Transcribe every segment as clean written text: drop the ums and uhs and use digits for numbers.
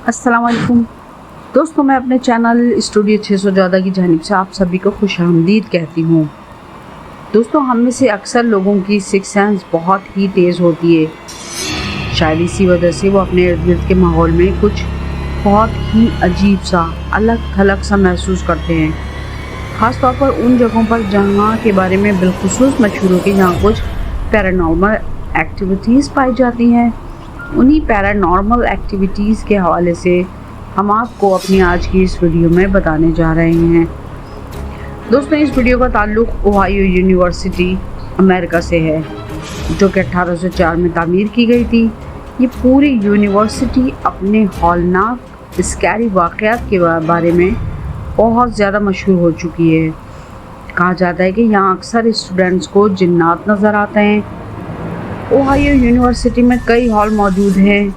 अस्सलाम वालेकुम दोस्तों, मैं अपने चैनल स्टूडियो 614 की जानिब से आप सभी को खुशामदीद कहती हूँ। दोस्तों, हम में से अक्सर लोगों की सिक्स सेंस बहुत ही तेज़ होती है। शायद इसी वजह से वो अपने इर्द गिर्द के माहौल में कुछ बहुत ही अजीब सा अलग थलग सा महसूस करते हैं। ख़ास तौर पर उन जगहों पर जहाँ के बारे में बिलखुसूस मशहूर हो कि जहाँ कुछ पैरानॉर्मल एक्टिविटीज़ पाई जाती हैं। उन्हीं पैरानॉर्मल एक्टिविटीज़ के हवाले से हम आपको अपनी आज की इस वीडियो में बताने जा रहे हैं। दोस्तों, इस वीडियो का ताल्लुक़ ओहायो यूनिवर्सिटी अमेरिका से है, जो कि 1804 में तामीर की गई थी। ये पूरी यूनिवर्सिटी अपने हौलनाक स्कैरी वाक़यात के बारे में बहुत ज़्यादा मशहूर हो चुकी है। कहा जाता है कि यहाँ अक्सर स्टूडेंट्स को जिन्नात नज़र आते हैं। ओहायो यूनिवर्सिटी में कई हॉल मौजूद हैं,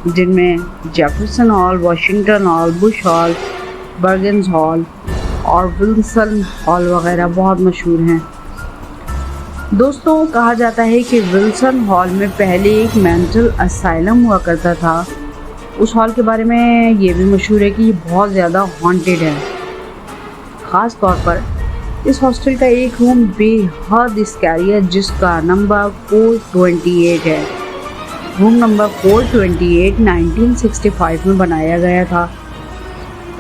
जिनमें Jefferson Hall, Washington Hall, Bush Hall, Bergens Hall और विल्सन हॉल वगैरह बहुत मशहूर हैं। दोस्तों, कहा जाता है कि विल्सन हॉल में पहले एक मेंटल असाइलम हुआ करता था। उस हॉल के बारे में ये भी मशहूर है कि ये बहुत ज़्यादा हॉन्टेड है। ख़ास तौर पर इस हॉस्टल का एक रूम बेहद स्कैरी है, जिसका नंबर 428 है। रूम नंबर 428 1965 में बनाया गया था।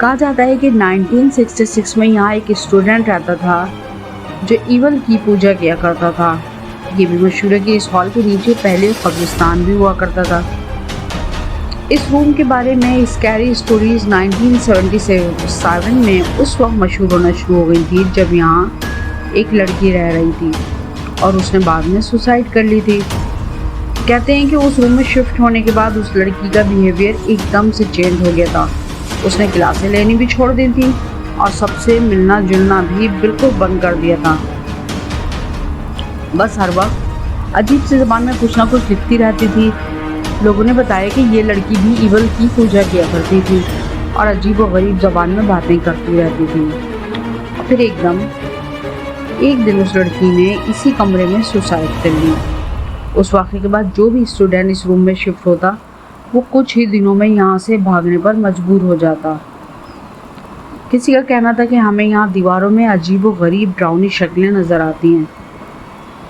कहा जाता है कि 1966 में यहाँ एक स्टूडेंट रहता था जो ईवल की पूजा किया करता था। ये भी मशहूर है कि इस हॉल के नीचे पहले कब्रिस्तान भी हुआ करता था। इस रूम के बारे में स्कैरी स्टोरीज़ 1977 में उस वक्त मशहूर होना शुरू हो गई थी, जब यहाँ एक लड़की रह रही थी और उसने बाद में सुसाइड कर ली थी। कहते हैं कि उस रूम में शिफ्ट होने के बाद उस लड़की का बिहेवियर एकदम से चेंज हो गया था। उसने क्लासें लेनी भी छोड़ दी थी और सबसे मिलना जुलना भी बिल्कुल बंद कर दिया था। बस हर वक्त अजीब सी ज़बान में कुछ ना कुछ लिखती रहती थी। लोगों ने बताया कि ये लड़की भी ईवल की पूजा किया करती थी और अजीब व गरीब ज़बान में बातें करती रहती थी। और फिर एक दिन उस लड़की ने इसी कमरे में सुसाइड कर ली। उस वाक़े के बाद जो भी स्टूडेंट इस रूम में शिफ्ट होता, वो कुछ ही दिनों में यहाँ से भागने पर मजबूर हो जाता। किसी का कहना था कि हमें यहाँ दीवारों में अजीब व गरीब डरावनी शक्लें नज़र आती हैं।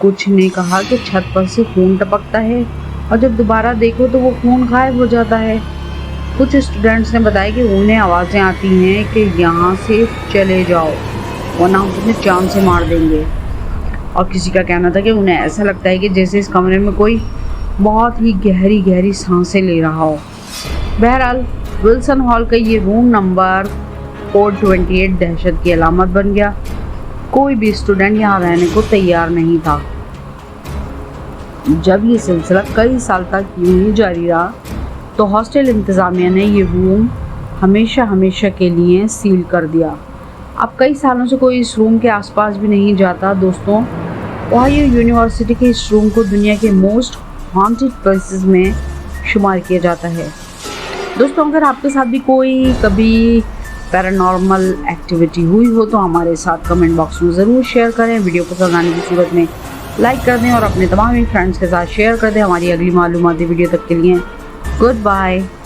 कुछ ने कहा कि छत पर से खून टपकता है और जब दोबारा देखो तो वो खून गायब हो जाता है। कुछ स्टूडेंट्स ने बताया कि उन्हें आवाज़ें आती हैं कि यहाँ से चले जाओ वरना हम तुम्हें जान से मार देंगे। और किसी का कहना था कि उन्हें ऐसा लगता है कि जैसे इस कमरे में कोई बहुत ही गहरी गहरी सांसें ले रहा हो। बहरहाल, विल्सन हॉल का ये रूम नंबर 428 दहशत की अलामत बन गया। कोई भी स्टूडेंट यहाँ रहने को तैयार नहीं था। जब ये सिलसिला कई साल तक यूं ही जारी रहा, तो हॉस्टल इंतज़ामिया ने ये रूम हमेशा हमेशा के लिए सील कर दिया। अब कई सालों से कोई इस रूम के आसपास भी नहीं जाता। दोस्तों, ओहायो यूनिवर्सिटी के इस रूम को दुनिया के मोस्ट हॉन्टेड प्लेसेस में शुमार किया जाता है। दोस्तों, अगर आपके साथ भी कोई कभी पैरानॉर्मल एक्टिविटी हुई हो तो हमारे साथ कमेंट बॉक्स में ज़रूर शेयर करें। वीडियो पसंद आने की सूरत में लाइक कर दें और अपने तमाम फ्रेंड्स के साथ शेयर कर दें। हमारी अगली मालूमाती वीडियो तक के लिए गुड बाय।